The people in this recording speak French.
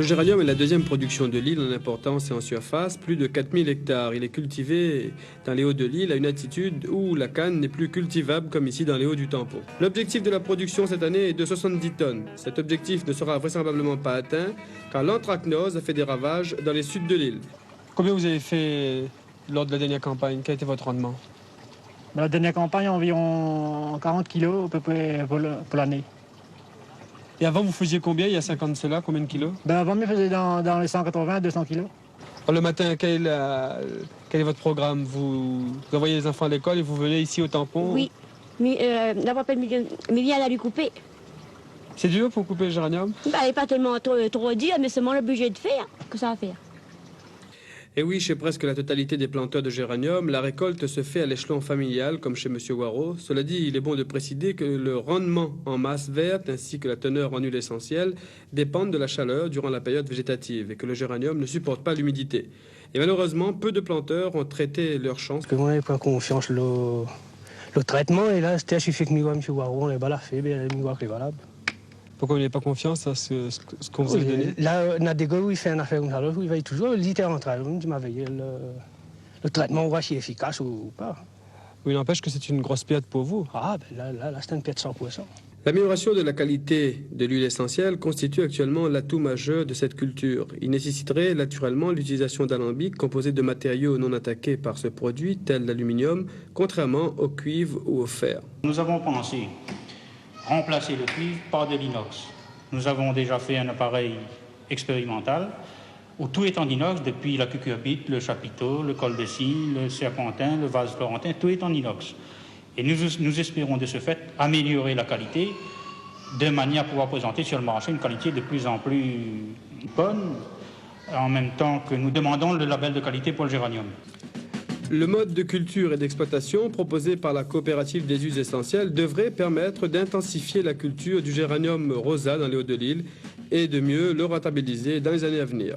Le géranium est la deuxième production de l'île en importance et en surface, plus de 4000 hectares. Il est cultivé dans les hauts de l'île à une altitude où la canne n'est plus cultivable comme ici dans les hauts du Tampon. L'objectif de la production cette année est de 70 tonnes. Cet objectif ne sera vraisemblablement pas atteint car l'anthracnose a fait des ravages dans les suds de l'île. Combien vous avez fait lors de la dernière campagne? Quel était votre rendement? Dans la dernière campagne, environ 40 kilos à peu près pour l'année. Et avant, vous faisiez combien, il y a 5 ans de cela? Combien de kilos? Avant, je faisais dans les 180-200 kilos. Alors, le matin, quel est votre programme? Vous envoyez les enfants à l'école et vous venez ici au Tampon? Oui, mais d'abord, Méliane a lui couper. C'est dur pour couper le géranium? Elle n'est pas tellement trop dur, mais seulement le budget de faire que ça va faire. Et oui, chez presque la totalité des planteurs de géranium, la récolte se fait à l'échelon familial, comme chez M. Waro. Cela dit, il est bon de préciser que le rendement en masse verte ainsi que la teneur en huile essentielle dépendent de la chaleur durant la période végétative et que le géranium ne supporte pas l'humidité. Et malheureusement, peu de planteurs ont traité leur champs. Parce que moi, j'ai pas confiance le traitement, et là, c'était suffit que M. Waro, on est balafé, mais M. Waro est valable. Pourquoi vous n'avez pas confiance à ce qu'on vous a donné? Là, on a des gars où il fait une affaire comme ça, où il va toujours littéralement, tu m'as veillé, le traitement, on voit s'il est efficace ou pas. Oui, il n'empêche que c'est une grosse perte pour vous. Ah, ben là c'est une perte 100%. L'amélioration de la qualité de l'huile essentielle constitue actuellement l'atout majeur de cette culture. Il nécessiterait naturellement l'utilisation d'alambics composés de matériaux non attaqués par ce produit, tel l'aluminium, contrairement au cuivre ou au fer. Nous avons pensé remplacer le cuivre par de l'inox. Nous avons déjà fait un appareil expérimental où tout est en inox, depuis la cucurbite, le chapiteau, le col de cygne, le serpentin, le vase florentin, tout est en inox. Et nous espérons de ce fait améliorer la qualité de manière à pouvoir présenter sur le marché une qualité de plus en plus bonne, en même temps que nous demandons le label de qualité pour le géranium. Le mode de culture et d'exploitation proposé par la coopérative des huiles essentielles devrait permettre d'intensifier la culture du géranium rosa dans les Hauts de l'île et de mieux le rentabiliser dans les années à venir.